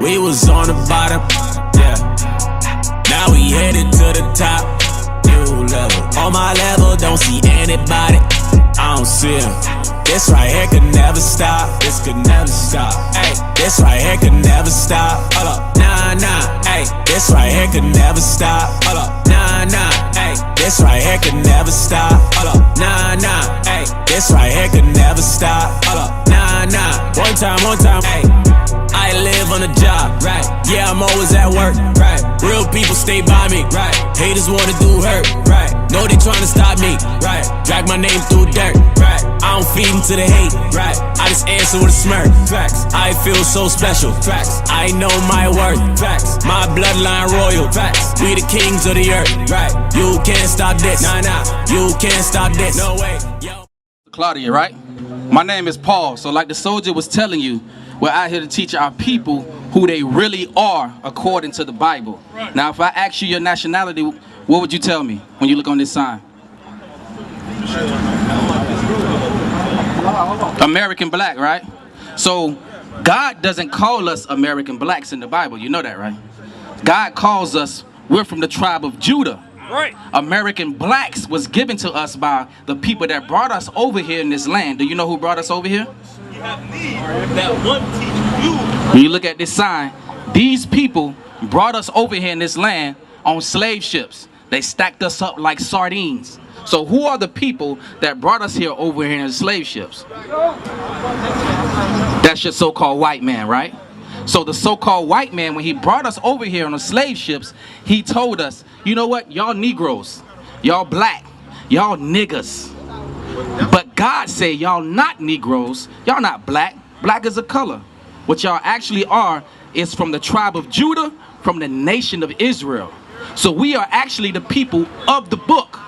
We was on the bottom, yeah. Now we headed to the top. New level. On my level, don't see anybody. I don't see him. This right here could never stop. This could never stop. Ay, this right here could never stop. Hold up, nah, nah. Ay, this right here could never stop. Hold up, nah, nah. Ay, this right here could never stop. Hold up, nah, nah. Ay, this right here could never stop. Hold up, nah, nah. One time. Ay, I live on the job, right? Yeah, I'm always at work, right? Real people stay by me, right? Haters wanna do hurt, right? Know they tryna stop me, right? Drag my name through dirt, right? I don't feed into the hate, right? I just answer with a smirk, facts. I feel so special, facts. I know my worth, facts. My bloodline royal, facts. We the kings of the earth, right? You can't stop this, nah, nah. You can't stop this, no way. Yo. Claudia, right? My name is Paul. So like the soldier was telling you, we're out here to teach our people who they really are according to the Bible. Right. Now, if I ask you your nationality, what would you tell me when you look on this sign? American black, right? So God doesn't call us American blacks in the Bible. You know that, right? God calls us, we're from the tribe of Judah. Right. American blacks was given to us by the people that brought us over here in this land. Do you know who brought us over here? When you look at this sign, these people brought us over here in this land on slave ships. They stacked us up like sardines. So who are the people that brought us here over here in slave ships? That's your so-called white man, right? So the so-called white man, when he brought us over here on the slave ships, he told us, you know what, y'all Negroes, y'all black, y'all niggas. But God said y'all not Negroes, y'all not black. Black is a color. What y'all actually are is from the tribe of Judah, from the nation of Israel. So we are actually the people of the book.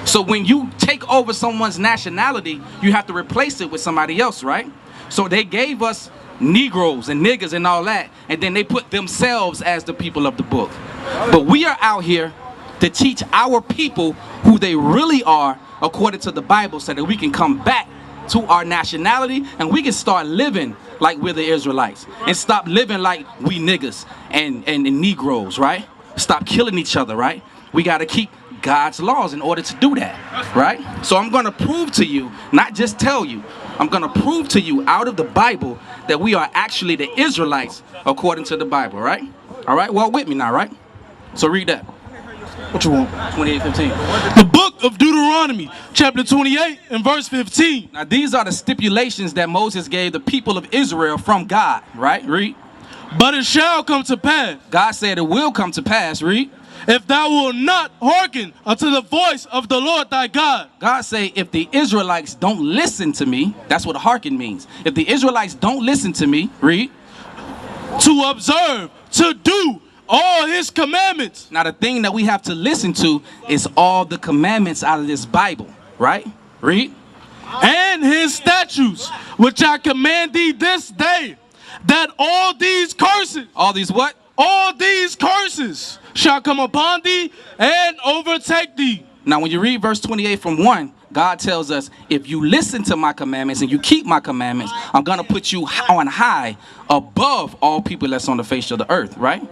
So when you take over someone's nationality, you have to replace it with somebody else, right? So they gave us Negroes and niggas and all that, and then they put themselves as the people of the book. But we are out here to teach our people who they really are according to the Bible, so that we can come back to our nationality and we can start living like we're the Israelites and stop living like we niggas and Negroes, right? Stop killing each other, right? We got to keep God's laws in order to do that, right? So I'm going to prove to you, not just tell you, I'm going to prove to you out of the Bible that we are actually the Israelites according to the Bible, right? All right, well, with me now, right? So read that. What you want? 28:15. The book of Deuteronomy, chapter 28 and verse 15. Now these are the stipulations that Moses gave the people of Israel from God, right? Read. But it shall come to pass. God said it will come to pass. Read. If thou wilt not hearken unto the voice of the Lord thy God. God say if the Israelites don't listen to me, that's what hearken means. If the Israelites don't listen to me, read. To observe, to do all his commandments. Now the thing that we have to listen to is all the commandments out of this Bible, right? Read. And his statutes, which I command thee this day, that all these curses. All these what? All these curses shall come upon thee and overtake thee. Now when you read verse 28 from 1, God tells us, if you listen to my commandments and you keep my commandments, I'm going to put you on high above all people that's on the face of the earth, right?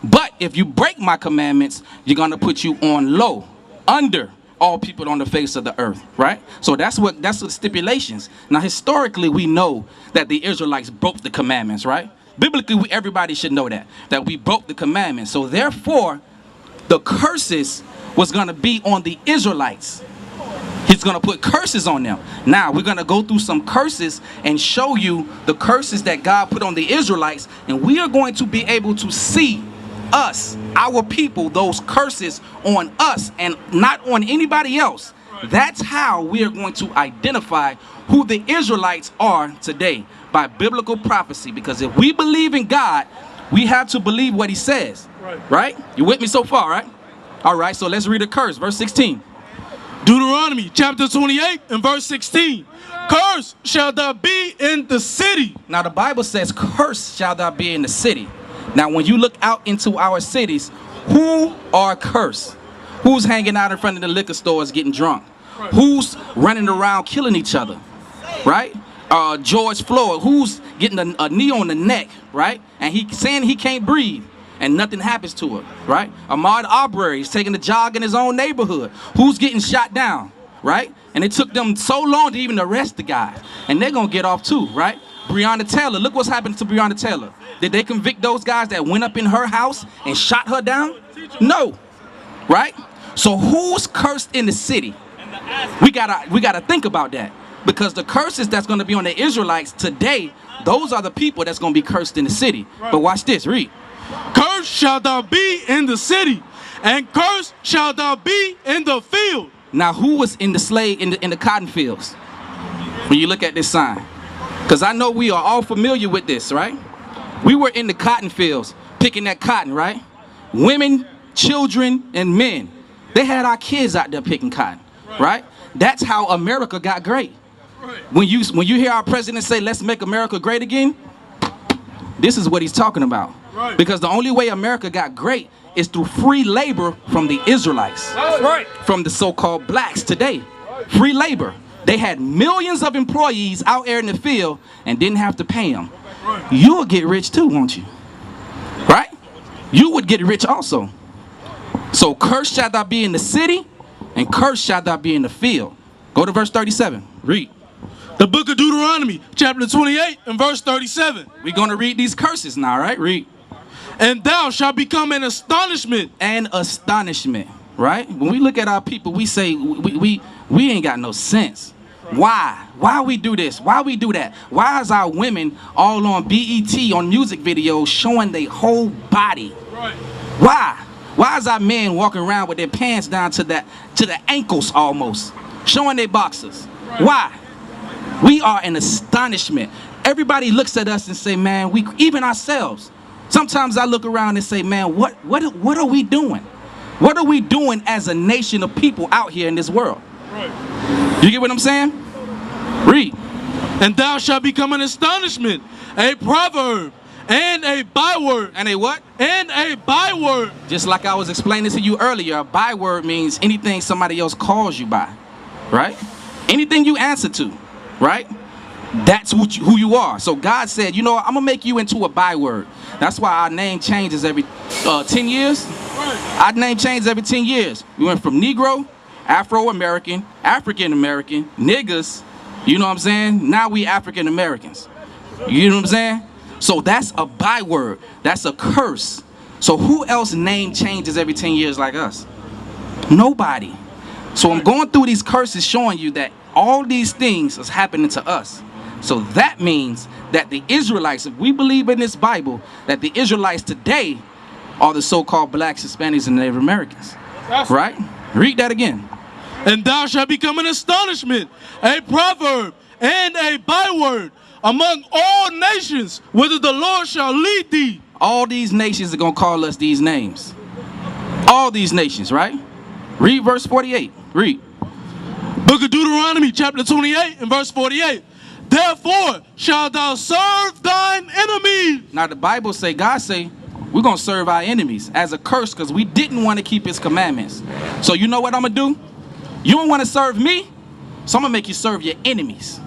But if you break my commandments, you're going to put you on low, under all people on the face of the earth, right? So that's the stipulations. Now historically, we know that the Israelites broke the commandments, right? Biblically, everybody should know that we broke the commandments. So therefore, the curses was going to be on the Israelites. He's going to put curses on them. Now, we're going to go through some curses and show you the curses that God put on the Israelites. And we are going to be able to see us, our people, those curses on us and not on anybody else. That's how we are going to identify who the Israelites are today, by biblical prophecy. Because if we believe in God, we have to believe what he says, right? You with me so far, right? All right, so let's read a curse, verse 16. Deuteronomy chapter 28 and verse 16. Curse shall thou be in the city. Now the Bible says, curse shall thou be in the city. Now when you look out into our cities, who are cursed? Who's hanging out in front of the liquor stores getting drunk? Who's running around killing each other? Right? George Floyd, who's getting a knee on the neck, right? And he saying he can't breathe, and nothing happens to her, right? Ahmaud Arbery is taking a jog in his own neighborhood, who's getting shot down, right? And it took them so long to even arrest the guy, and they're gonna get off too, right? Breonna Taylor, look what's happened to Breonna Taylor. Did they convict those guys that went up in her house and shot her down? No, right? So who's cursed in the city? We gotta think about that, because the curses that's gonna be on the Israelites today, those are the people that's gonna be cursed in the city. But watch this, read. Cursed shall thou be in the city, and cursed shall thou be in the field. Now, who was in the slave in the cotton fields? When you look at this sign, because I know we are all familiar with this, right? We were in the cotton fields picking that cotton, right? Women, children, and men. They had our kids out there picking cotton, right? That's how America got great. When you hear our president say, "Let's make America great again," this is what he's talking about. Because the only way America got great is through free labor from the Israelites. That's right. From the so-called blacks today. Free labor. They had millions of employees out there in the field and didn't have to pay them. You'll get rich too, won't you? Right? You would get rich also. So cursed shall thou be in the city, and cursed shall thou be in the field. Go to verse 37. Read. The book of Deuteronomy, chapter 28 and verse 37. We're going to read these curses now, right? Read. And thou shalt become an astonishment. An astonishment, right? When we look at our people, we say we ain't got no sense. Why? Why we do this? Why we do that? Why is our women all on BET on music videos showing their whole body? Right. Why? Why is our men walking around with their pants down to the ankles almost, showing their boxers? Right. Why? We are an astonishment. Everybody looks at us and say, man, even ourselves. Sometimes I look around and say, man, what are we doing? What are we doing as a nation of people out here in this world? Right. You get what I'm saying? Read. And thou shalt become an astonishment, a proverb, and a byword. And a what? And a byword. Just like I was explaining to you earlier, a byword means anything somebody else calls you by, right? Anything you answer to, right? That's who you are. So God said, you know what, I'm going to make you into a byword. That's why our name changes every 10 years. Our name changes every 10 years. We went from Negro, Afro-American, African-American, niggas, you know what I'm saying? Now we African-Americans. You know what I'm saying? So that's a byword. That's a curse. So who else name changes every 10 years like us? Nobody. So I'm going through these curses showing you that all these things is happening to us. So that means that the Israelites, if we believe in this Bible, that the Israelites today are the so-called blacks, Hispanics, and Native Americans. Right? Read that again. And thou shalt become an astonishment, a proverb, and a byword among all nations, whither the Lord shall lead thee. All these nations are going to call us these names. All these nations, right? Read verse 48. Read. Book of Deuteronomy, chapter 28 and verse 48. Therefore shalt thou serve thine enemies. Now the Bible say, God say, we're going to serve our enemies as a curse because we didn't want to keep his commandments. So you know what I'm going to do? You don't want to serve me, so I'm going to make you serve your enemies.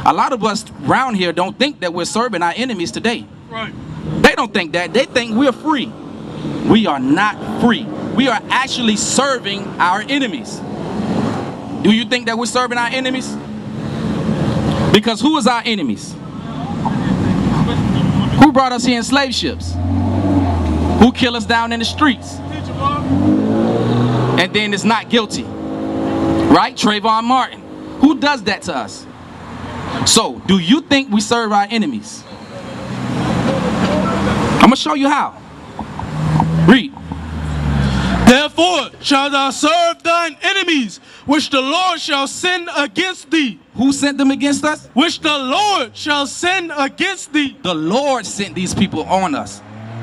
A lot of us around here don't think that we're serving our enemies today. Right. They don't think that. They think we're free. We are not free. We are actually serving our enemies. Do you think that we're serving our enemies? Because who is our enemies? Who brought us here in slave ships? Who killed us down in the streets? And then is not guilty. Right? Trayvon Martin. Who does that to us? So, do you think we serve our enemies? I'm going to show you how. Read. Therefore shalt thou serve thine enemies, which the Lord shall send against thee. Who sent them against us? Which the Lord shall send against thee. The Lord sent these people on us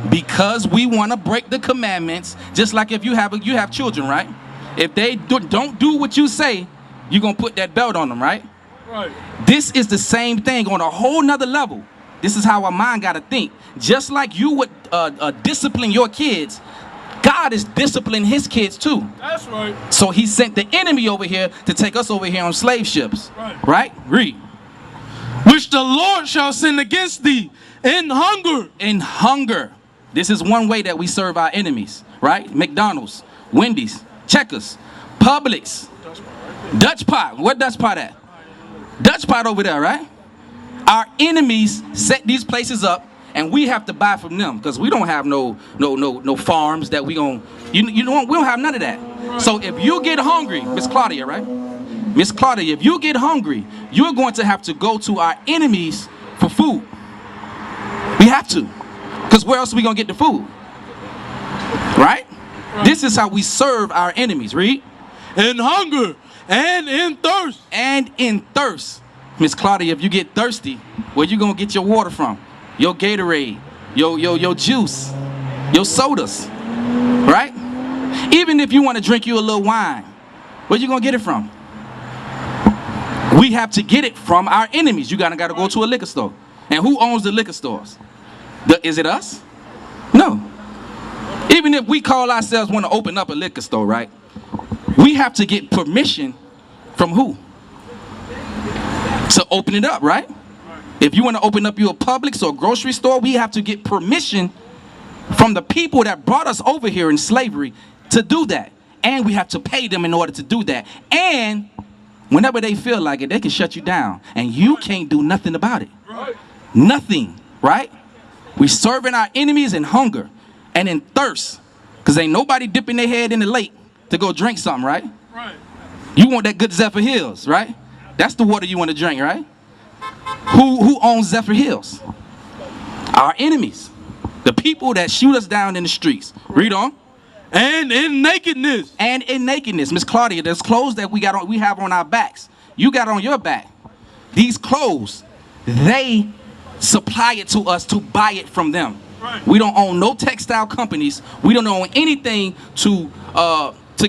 because we want to break the commandments. Just like if you have children, right? If they don't do what you say, you're going to put that belt on them, right? Right. This is the same thing on a whole nother level. This is how our mind got to think. Just like you would discipline your kids, God is disciplining his kids too. That's right. So he sent the enemy over here to take us over here on slave ships. Right. Right? Read. Which which the Lord shall send against thee in hunger. In hunger. This is one way that we serve our enemies, right? McDonald's, Wendy's, Checkers, Publix, Dutch Pot. Where Dutch Pot at? Dutch Pot over there, right? Our enemies set these places up, and we have to buy from them because we don't have no farms that we gon' we don't have none of that. So if you get hungry, Miss Claudia, right? Miss Claudia, if you get hungry, you're going to have to go to our enemies for food. We have to, because where else are we gonna get the food? Right? This is how we serve our enemies. Read. In hunger and in thirst. And in thirst. Miss Claudia, if you get thirsty, where you gonna get your water from? Your Gatorade, your juice, your sodas, right? Even if you want to drink you a little wine, where you gonna get it from? We have to get it from our enemies. You gotta go to a liquor store. And who owns the liquor stores? Is it us? No. Even if we call ourselves want to open up a liquor store, right? We have to get permission from who? To open it up, right? If you want to open up your Publix or grocery store, we have to get permission from the people that brought us over here in slavery to do that. And we have to pay them in order to do that. And whenever they feel like it, they can shut you down. And you can't do nothing about it. Nothing, right? We serving our enemies in hunger and in thirst. Because ain't nobody dipping their head in the lake to go drink something, right? You want that good Zephyr Hills, right? That's the water you want to drink, right? Who owns Zephyr Hills? Our enemies. The people that shoot us down in the streets. Read on. And in nakedness. And in nakedness. Miss Claudia, there's clothes that we have on our backs. You got on your back. These clothes, they supply it to us to buy it from them. We don't own no textile companies. We don't own anything to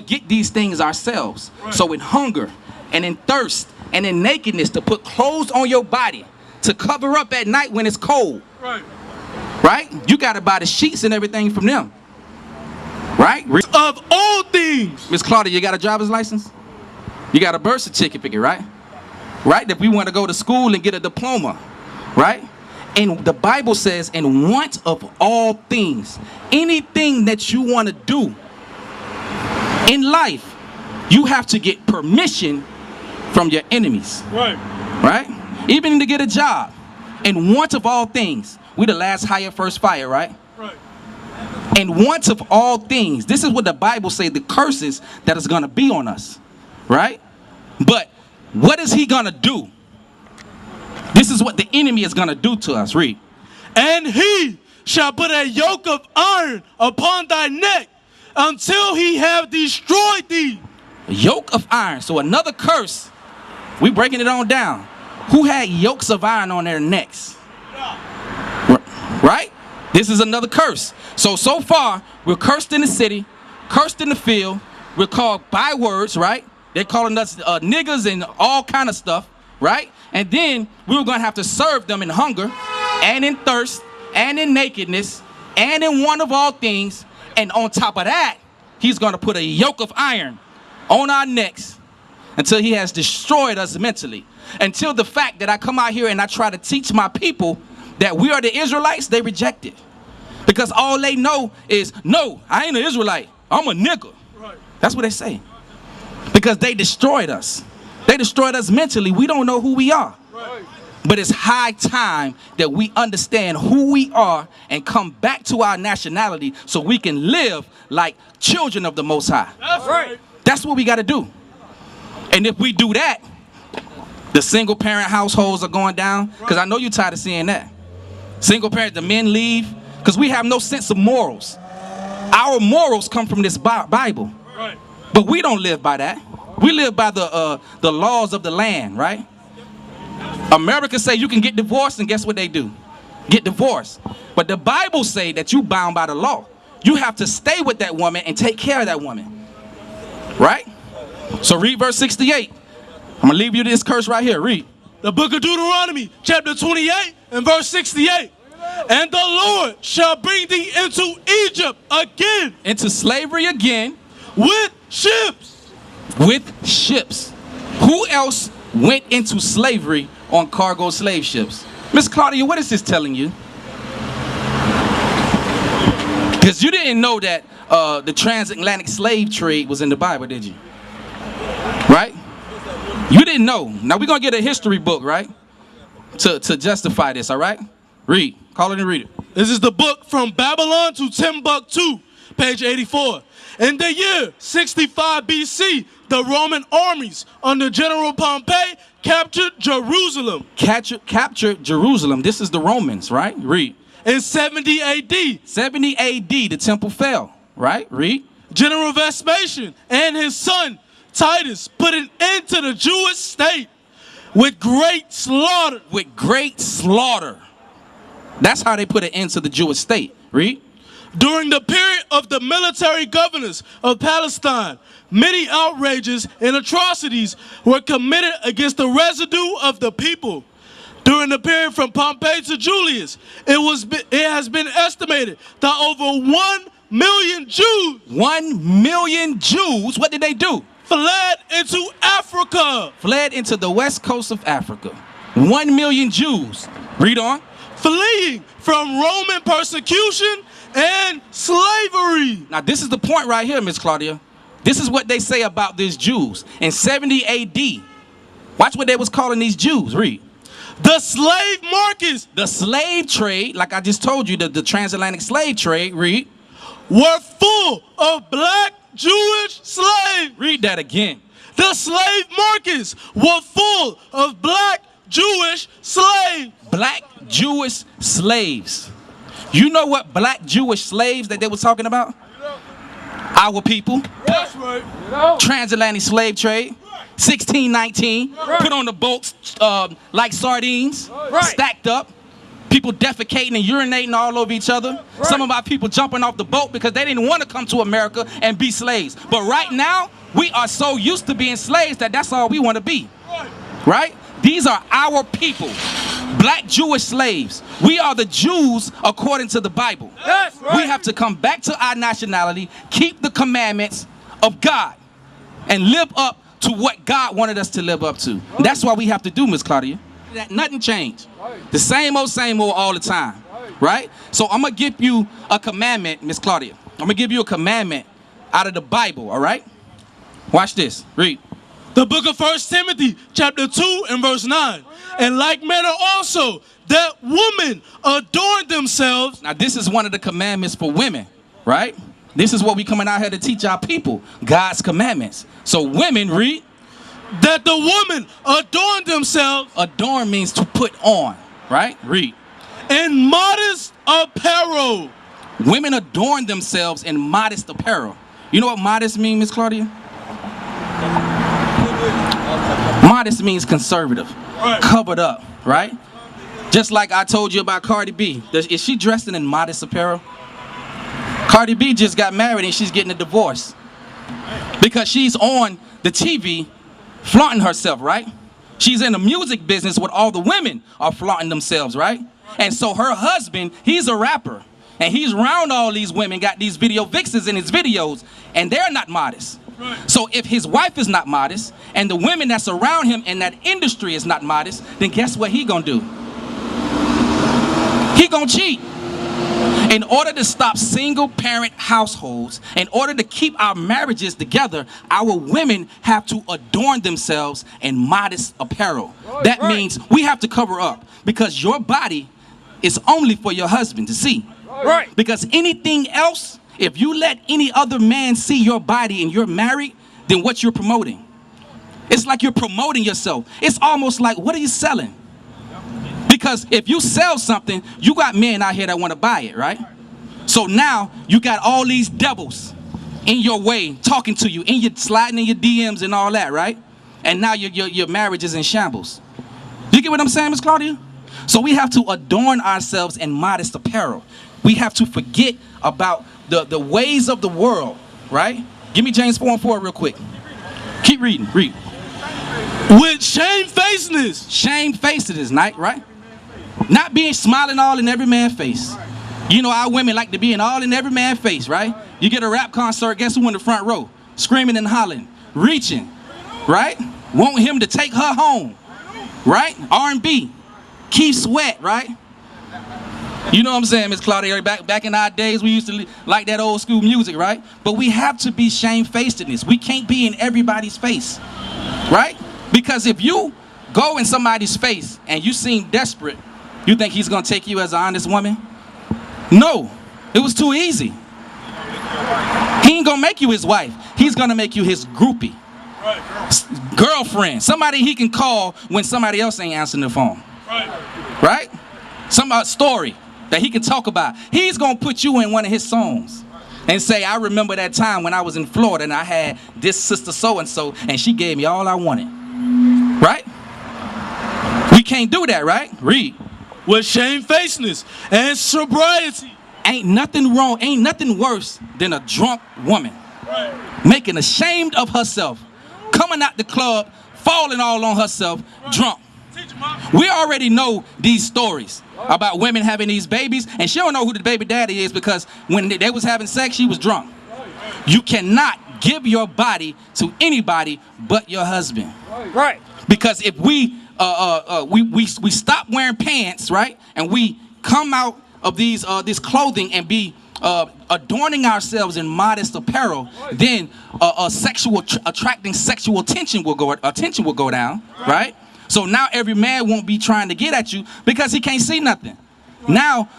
get these things ourselves. So in hunger and in thirst and in nakedness, to put clothes on your body to cover up at night when it's cold. Right? You got to buy the sheets and everything from them. Right? Of all things. Miss Claudia, you got a driver's license? You got a birth certificate, right? Right? If we want to go to school and get a diploma, right? And the Bible says, in want of all things, anything that you want to do in life, you have to get permission from your enemies. Right? Even to get a job. In want of all things. We the last hire, first fire, right? In want of all things. This is what the Bible says, the curses that is going to be on us. Right? But what is he going to do? This is what the enemy is going to do to us. Read. And he shall put a yoke of iron upon thy neck until he have destroyed thee. A yoke of iron. So another curse. We breaking it on down. Who had yokes of iron on their necks? Right? This is another curse. So far, we're cursed in the city, cursed in the field. We're called bywords, right? They're calling us niggas and all kind of stuff, right? And then we were going to have to serve them in hunger and in thirst and in nakedness and in want of all things. And on top of that, he's going to put a yoke of iron on our necks until he has destroyed us mentally. Until the fact that I come out here and I try to teach my people that we are the Israelites, they reject it. Because all they know is, no, I ain't an Israelite. I'm a nigga. That's what they say. Because they destroyed us. They destroyed us mentally. We don't know who we are. But it's high time that we understand who we are and come back to our nationality so we can live like children of the Most High. That's right. That's what we got to do. And if we do that, the single parent households are going down. Because I know you're tired of seeing that. Single parent, the men leave. Because we have no sense of morals. Our morals come from this Bible. But we don't live by that. We live by the laws of the land, right? America say you can get divorced, and guess what they do? Get divorced. But the Bible say that you bound by the law. You have to stay with that woman and take care of that woman. Right? So read verse 68. I'm going to leave you this curse right here. Read. The book of Deuteronomy, chapter 28 and verse 68. And the Lord shall bring thee into Egypt again. Into slavery again. With ships. With ships. Who else went into slavery on cargo slave ships. Miss Claudia, what is this telling you? Because you didn't know that the transatlantic slave trade was in the Bible, did you? Right? You didn't know. Now we're going to get a history book, right? To justify this, all right? Read. Call it and read it. This is the book From Babylon to Timbuktu, page 84. In the year 65 BC, the Roman armies under General Pompey captured Jerusalem. Captured Jerusalem. This is the Romans, right? Read. In 70 AD, 70 AD, the temple fell, right? Read. General Vespasian and his son Titus put an end to the Jewish state with great slaughter. With great slaughter. That's how they put an end to the Jewish state. Read. During the period of the military governors of Palestine, many outrages and atrocities were committed against the residue of the people. During the period from Pompey to Julius, it has been estimated that over 1 million Jews, 1 million Jews, what did they do? Fled into Africa. Fled into the west coast of Africa. 1 million Jews. Read on. Fleeing from Roman persecution and slavery. Now this is the point right here, Miss Claudia. This is what they say about these Jews. In 70 AD, watch what they was calling these Jews. Read. The slave markets. The slave trade, like I just told you, the transatlantic slave trade, read. Were full of black Jewish slaves. Read that again. The slave markets were full of black Jewish slaves. Black Jewish slaves. You know what black Jewish slaves that they were talking about? Our people. That's right. Transatlantic slave trade. 1619. Put on the boats like sardines. Stacked up. People defecating and urinating all over each other. Some of our people jumping off the boat because they didn't want to come to America and be slaves. But right now, we are so used to being slaves that that's all we want to be. Right? These are our people. Black Jewish slaves. We are the Jews according to the Bible. We have to come back to our nationality, keep the commandments of God, and live up to what God wanted us to live up to. That's what we have to do, Miss Claudia. Nothing changed. The same old all the time. Right? So I'm going to give you a commandment, Miss Claudia. I'm going to give you a commandment out of the Bible, all right? Watch this. Read. The book of 1 Timothy, chapter 2 and verse 9. In like manner also, that women adorn themselves. Now this is one of the commandments for women, right? This is what we coming out here to teach our people, God's commandments. So women, read. That the women adorn themselves. Adorn means to put on, right? Read. In modest apparel. Women adorn themselves in modest apparel. You know what modest means, Miss Claudia? Modest means conservative, covered up, right? Just like I told you about Cardi B. Is she dressed in modest apparel? Cardi B just got married and she's getting a divorce because she's on the TV flaunting herself, right? She's in the music business where all the women are flaunting themselves, right? And so her husband, he's a rapper and he's around all these women, got these video vixens in his videos, and they're not modest. So if his wife is not modest and the women that's around him in that industry is not modest, then guess what he gonna do? He gonna cheat. In order to stop single parent households, in order to keep our marriages together, our women have to adorn themselves in modest apparel. That means we have to cover up because your body is only for your husband to see. Because anything else, if you let any other man see your body and you're married, then what you're promoting? It's like you're promoting yourself. It's almost like, what are you selling? Because if you sell something, you got men out here that want to buy it, right? So now you got all these devils in your way talking to you, sliding in your DMs and all that, right? And now your marriage is in shambles. You get what I'm saying, Miss Claudia? So we have to adorn ourselves in modest apparel. We have to forget about the ways of the world, right? Give me James 4:4 real quick. Keep reading, read. With shamefacedness. Shamefacedness, right? Not being smiling all in every man's face. You know, our women like to be in all in every man's face, right? You get a rap concert, guess who in the front row? Screaming and hollering, reaching, right? Want him to take her home. right? R&B, Keith Sweat, right? You know what I'm saying, Miss Claudia? Back in our days, we used to like that old school music, right? But we have to be shamefaced in this. We can't be in everybody's face, right? Because if you go in somebody's face and you seem desperate, you think he's gonna take you as an honest woman? No, it was too easy. He ain't gonna make you his wife. He's gonna make you his groupie. Girlfriend, somebody he can call when somebody else ain't answering the phone. Right? Some story that he can talk about. He's gonna put you in one of his songs and say, I remember that time when I was in Florida and I had this sister so-and-so and she gave me all I wanted. Right? We can't do that, right? Read. With shamefacedness and sobriety. Ain't nothing wrong, ain't nothing worse than a drunk woman. Making ashamed of herself, coming out the club, falling all on herself, drunk. We already know these stories about women having these babies, and she don't know who the baby daddy is because when they was having sex, she was drunk. You cannot give your body to anybody but your husband. Right. Because if we stop wearing pants, right, and we come out of these this clothing and be adorning ourselves in modest apparel, then attracting sexual attention will go down, right? So now every man won't be trying to get at you because he can't see nothing. Now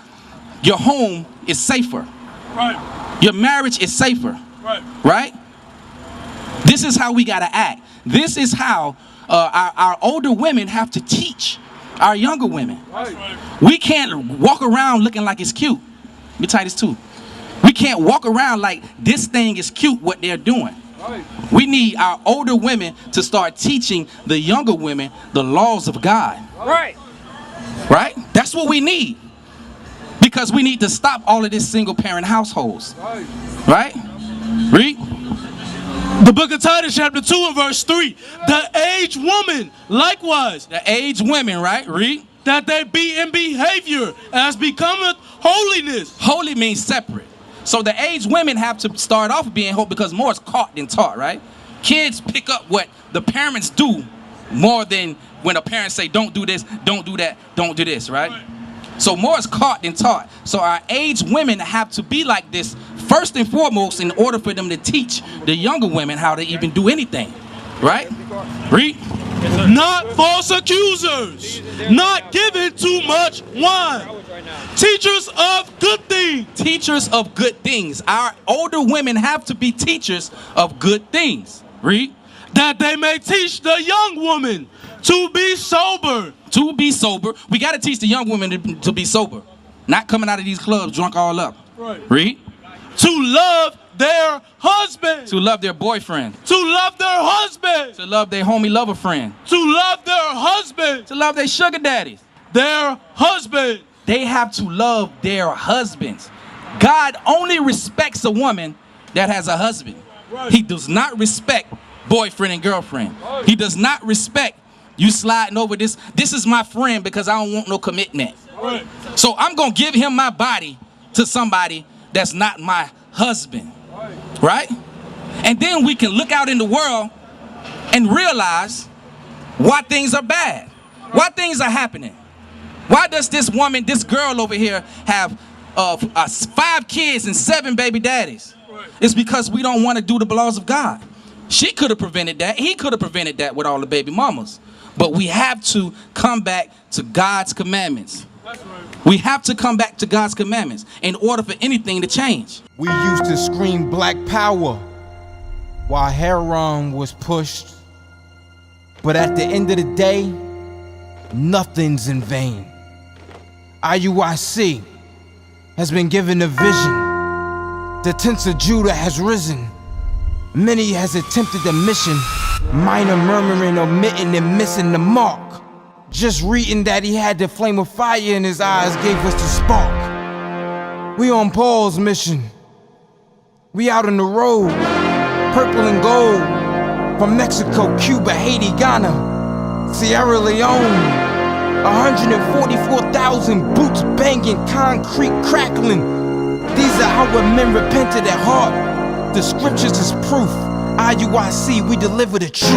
your home is safer. Right. Your marriage is safer. Right. Right? This is how we gotta act. This is how our older women have to teach our younger women. Right. We can't walk around looking like it's cute. Let me tie this too. We can't walk around like this thing is cute what they're doing. Right. We need our older women to start teaching the younger women the laws of God. Right. Right? That's what we need. Because we need to stop all of this single parent households. Right? Read. The book of Titus chapter 2 and verse 3. The aged woman likewise. The aged women, right? Read. That they be in behavior as becometh holiness. Holy means separate. So the aged women have to start off being holy because more is caught than taught, right? Kids pick up what the parents do more than when a parent say, don't do this, don't do that, don't do this, right? So more is caught than taught. So our aged women have to be like this first and foremost in order for them to teach the younger women how to even do anything, right? Read. Not false accusers, not giving too much wine, teachers of good things. Teachers of good things. Our older women have to be teachers of good things. Read. That they may teach the young woman to be sober. To be sober. We got to teach the young women to be sober. Not coming out of these clubs drunk all up. Right. Read. To love their husband. To love their boyfriend. To love their husband. To love their homie lover friend. To love their husband. To love their sugar daddies. Their husband. They have to love their husbands. God only respects a woman that has a husband. Right. He does not respect boyfriend and girlfriend. Right. He does not respect you sliding over this. This is my friend because I don't want no commitment. Right. So I'm going to give him my body to somebody that's not my husband. Right? And then we can look out in the world and realize why things are bad. Why things are happening. Why does this woman, this girl over here have 5 kids and 7 baby daddies? It's because we don't want to do the laws of God. She could have prevented that. He could have prevented that with all the baby mamas. But we have to come back to God's commandments. We have to come back to God's commandments in order for anything to change. We used to scream black power while heroin was pushed. But at the end of the day, nothing's in vain. IUIC has been given a vision. The tents of Judah has risen. Many has attempted the mission. Minor murmuring, omitting, and missing the mark. Just reading that he had the flame of fire in his eyes gave us the spark. We on Paul's mission. We out on the road, purple and gold. From Mexico, Cuba, Haiti, Ghana, Sierra Leone. 144,000 boots banging, concrete crackling. These are our men repented at heart. The scriptures is proof. IUIC, we deliver the truth.